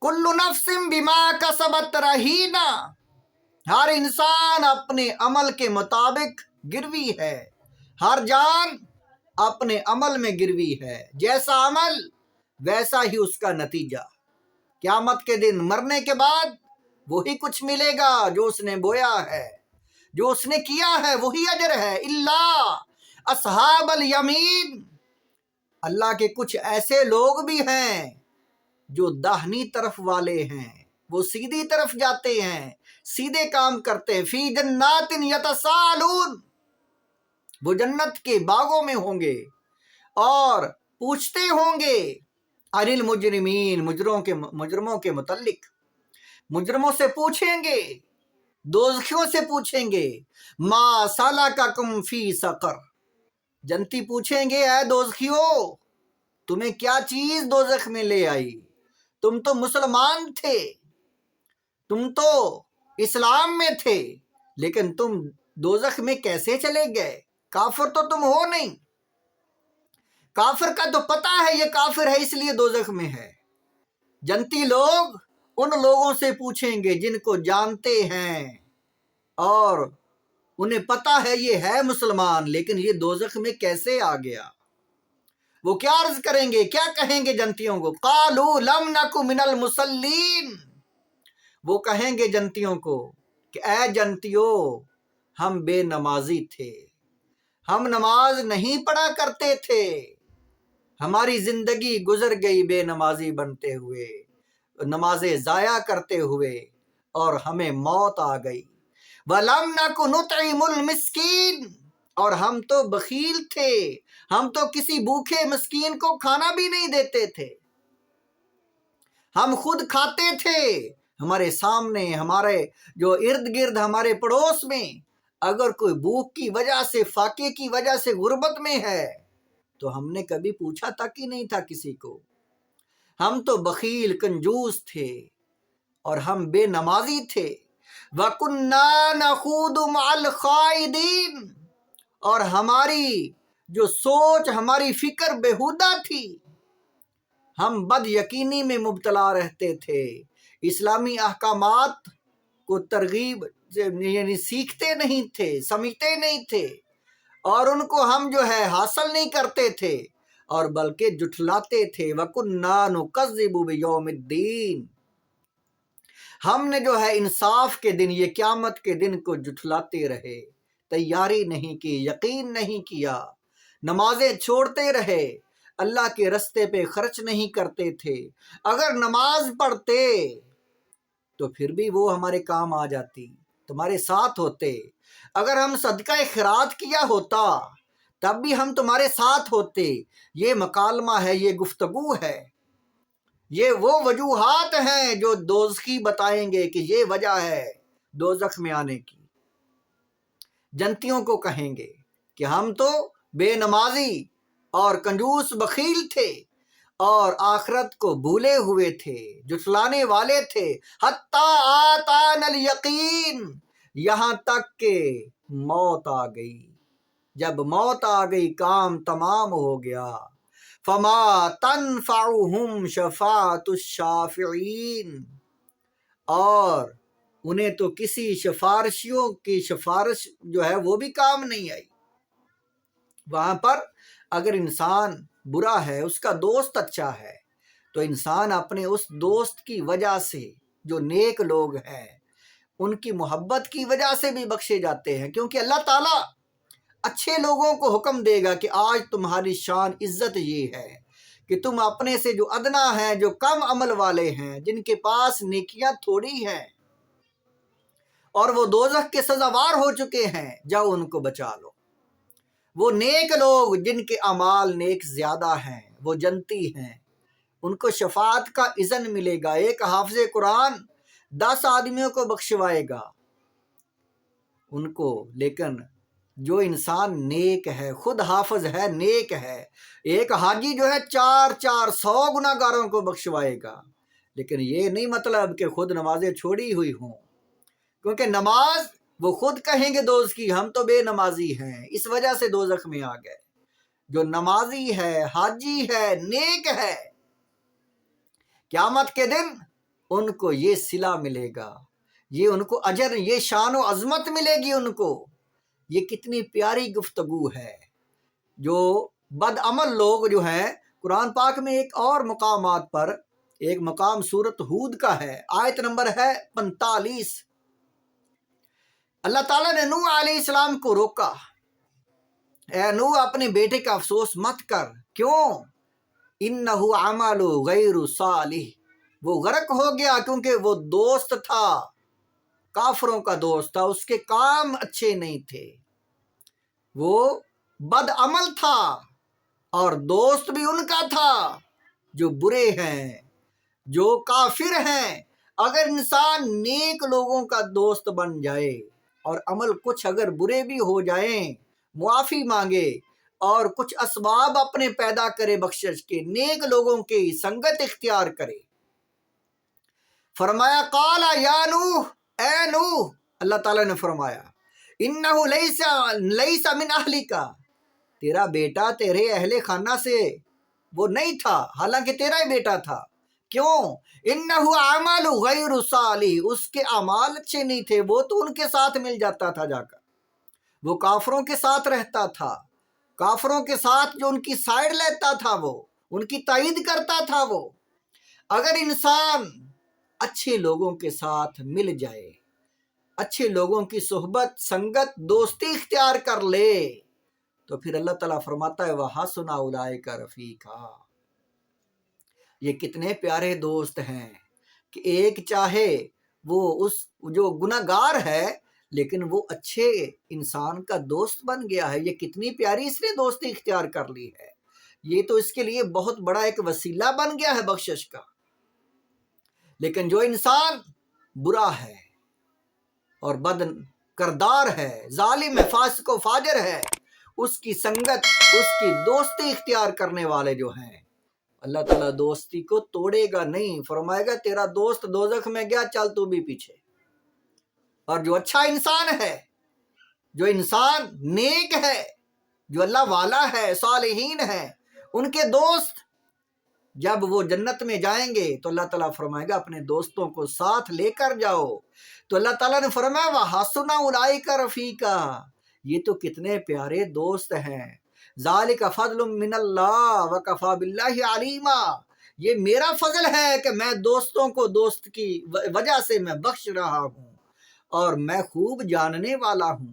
کل نفس بما کسبت رہینا، ہر انسان اپنے عمل کے مطابق گروی ہے، ہر جان اپنے عمل میں گروی ہے، جیسا عمل ویسا ہی اس کا نتیجہ۔ قیامت کے دن مرنے کے بعد وہی کچھ ملے گا جو اس نے بویا ہے، جو اس نے کیا ہے وہی اجر ہے۔ اللہ اصحاب الیمین، اللہ کے کچھ ایسے لوگ بھی ہیں جو داہنی طرف والے ہیں، وہ سیدھی طرف جاتے ہیں، سیدھے کام کرتے ہیں۔ فی جنات یتساءلون، وہ جنت کے باغوں میں ہوں گے اور پوچھتے ہوں گے عن المجرمین، مجرموں کے متعلق، مجرموں سے پوچھیں گے، دوزخیوں سے پوچھیں گے، ما سلککم فی سقر، جنتی پوچھیں گے اے دوزخیوں تمہیں کیا چیز دوزخ میں لے آئی، تم تو مسلمان تھے، تم تو اسلام میں تھے، لیکن تم دوزخ میں کیسے چلے گئے؟ کافر تو تم ہو نہیں، کافر کا تو پتہ ہے یہ کافر ہے اس لیے دوزخ میں ہے۔ جنتی لوگ ان لوگوں سے پوچھیں گے جن کو جانتے ہیں اور انہیں پتہ ہے یہ ہے مسلمان لیکن یہ دوزخ میں کیسے آ گیا۔ وہ کیا عرض کریں گے، کیا کہیں گے جنتیوں کو؟ قالوا لم نک من المصلین، وہ کہیں گے جنتیوں کو کہ اے جنتیوں ہم بے نمازی تھے، ہم نماز نہیں پڑھا کرتے تھے، ہماری زندگی گزر گئی بے نمازی بنتے ہوئے، نمازیں ضائع کرتے ہوئے، اور ہمیں موت آ گئی۔ وَلَمْ نَكُ نُطْعِمُ الْمِسْكِينَ، اور ہم تو بخیل تھے، ہم تو کسی بھوکے مسکین کو کھانا بھی نہیں دیتے تھے، ہم خود کھاتے تھے، ہمارے سامنے، ہمارے جو ارد گرد، ہمارے پڑوس میں اگر کوئی بھوک کی وجہ سے، فاقے کی وجہ سے غربت میں ہے تو ہم نے کبھی پوچھا تک ہی نہیں تھا کسی کو۔ ہم تو بخیل کنجوس تھے اور ہم بے نمازی تھے۔ وَكُنَّا نَخُوضُ مَعَ الْخَائِضِينَ، اور ہماری جو سوچ، ہماری فکر بیہودہ تھی، ہم بد یقینی میں مبتلا رہتے تھے، اسلامی احکامات کو ترغیب یعنی سیکھتے نہیں تھے، سمجھتے نہیں تھے، اور ان کو ہم جو ہے حاصل نہیں کرتے تھے اور بلکہ جھٹلاتے تھے۔ وَكُنَّا نُكَذِّبُ بِيَوْمِ الدِّينِ، ہم نے جو ہے انصاف کے دن، یہ قیامت کے دن کو جھٹلاتے رہے، تیاری نہیں کی، یقین نہیں کیا، نمازیں چھوڑتے رہے، اللہ کے رستے پہ خرچ نہیں کرتے تھے۔ اگر نماز پڑھتے تو پھر بھی وہ ہمارے کام آ جاتی، تمہارے ساتھ ہوتے۔ اگر ہم صدقہ خیرات کیا ہوتا تب بھی ہم تمہارے ساتھ ہوتے۔ یہ مکالمہ ہے، یہ گفتگو ہے، یہ وہ وجوہات ہیں جو دوزخی بتائیں گے کہ یہ وجہ ہے دوزخ میں آنے کی۔ جنتیوں کو کہیں گے کہ ہم تو بے نمازی اور کنجوس بخیل تھے اور آخرت کو بھولے ہوئے تھے، جھٹلانے والے تھے۔ حتیٰ آتانا الیقین، یہاں تک کہ موت آ گئی، جب موت آ گئی کام تمام ہو گیا۔ فما تنفعهم شفاعۃ الشافعین، اور انہیں تو کسی سفارشیوں کی سفارش جو ہے وہ بھی کام نہیں آئی۔ وہاں پر اگر انسان برا ہے، اس کا دوست اچھا ہے، تو انسان اپنے اس دوست کی وجہ سے، جو نیک لوگ ہیں ان کی محبت کی وجہ سے بھی بخشے جاتے ہیں، کیونکہ اللہ تعالیٰ اچھے لوگوں کو حکم دے گا کہ آج تمہاری شان عزت یہ ہے کہ تم اپنے سے جو ادنا ہیں، جو کم عمل والے ہیں، جن کے پاس نیکیاں تھوڑی ہیں اور وہ دوزخ کے سزاوار ہو چکے ہیں، جاؤ ان کو بچا لو۔ وہ نیک لوگ جن کے اعمال نیک زیادہ ہیں، وہ جنتی ہیں، ان کو شفاعت کا اذن ملے گا۔ ایک حافظ قرآن 10 آدمیوں کو بخشوائے گا ان کو، لیکن جو انسان نیک ہے، خود حافظ ہے، نیک ہے، ایک حاجی جو ہے 400 گناہ گاروں کو بخشوائے گا، لیکن یہ نہیں مطلب کہ خود نمازیں چھوڑی ہوئی ہوں، کیونکہ نماز وہ خود کہیں گے دوست کی ہم تو بے نمازی ہیں، اس وجہ سے دوزخ میں آ گئے۔ جو نمازی ہے، حاجی ہے، نیک ہے، قیامت کے دن ان کو یہ صلہ ملے گا، یہ ان کو اجر، یہ شان و عظمت ملے گی ان کو۔ یہ کتنی پیاری گفتگو ہے۔ جو بد عمل لوگ جو ہیں، قرآن پاک میں ایک اور مقامات پر، ایک مقام سورت ہود کا ہے، آیت نمبر ہے 45۔ اللہ تعالیٰ نے نوح علیہ السلام کو روکا، اے نوح اپنے بیٹے کا افسوس مت کر، کیوں؟ انہ عمل غیر صالح، وہ غرق ہو گیا کیونکہ وہ دوست تھا، کافروں کا دوست تھا، اس کے کام اچھے نہیں تھے، وہ بد عمل تھا، اور دوست بھی ان کا تھا جو برے ہیں، جو کافر ہیں۔ اگر انسان نیک لوگوں کا دوست بن جائے اور عمل کچھ اگر برے بھی ہو جائیں، معافی مانگے اور کچھ اسباب اپنے پیدا کرے بخشش کے، نیک لوگوں کی سنگت اختیار کرے۔ فرمایا قال یا نوح، اے نوح، اللہ تعالیٰ نے فرمایا انہ لیس من اہلک، تیرا بیٹا تیرے اہل خانہ سے وہ نہیں تھا، حالانکہ تیرا ہی بیٹا تھا۔ کیوں؟ انہ عمل غیر صالح، اس کے اعمال اچھے نہیں تھے، وہ تو ان کے ساتھ مل جاتا تھا جا کر، وہ کافروں کے ساتھ رہتا تھا، کافروں کے ساتھ جو ان کی سائیڈ لیتا تھا، وہ ان کی تائید کرتا تھا۔ وہ اگر انسان اچھے لوگوں کے ساتھ مل جائے، اچھے لوگوں کی صحبت، سنگت، دوستی اختیار کر لے، تو پھر اللہ تعالیٰ فرماتا ہے وَحَسُنَ أُولَٰئِكَ رَفِيقًا، یہ کتنے پیارے دوست ہیں کہ ایک چاہے وہ اس جو گناہ گار ہے لیکن وہ اچھے انسان کا دوست بن گیا ہے، یہ کتنی پیاری اس نے دوستی اختیار کر لی ہے، یہ تو اس کے لیے بہت بڑا ایک وسیلہ بن گیا ہے بخشش کا۔ لیکن جو انسان برا ہے اور بد کردار ہے، ظالم ہے، فاسق و فاجر ہے، اس کی سنگت، اس کی دوستی اختیار کرنے والے جو ہیں، اللہ تعالیٰ دوستی کو توڑے گا نہیں، فرمائے گا تیرا دوست دوزخ میں گیا، چل تو بھی پیچھے۔ اور جو اچھا انسان ہے، جو انسان نیک ہے، جو اللہ والا ہے، صالحین ہے، ان کے دوست جب وہ جنت میں جائیں گے تو اللہ تعالیٰ فرمائے گا اپنے دوستوں کو ساتھ لے کر جاؤ۔ تو اللہ تعالیٰ نے فرمایا وَحَسُنَ أُولَٰئِكَ رَفِيقًا، یہ تو کتنے پیارے دوست ہیں۔ ذَلِكَ فَضْلٌ مِّنَ اللَّهِ وَكَفَىٰ بِاللَّهِ عَلِيمًا، یہ میرا فضل ہے کہ میں دوستوں کو دوست کی وجہ سے میں بخش رہا ہوں، اور میں خوب جاننے والا ہوں۔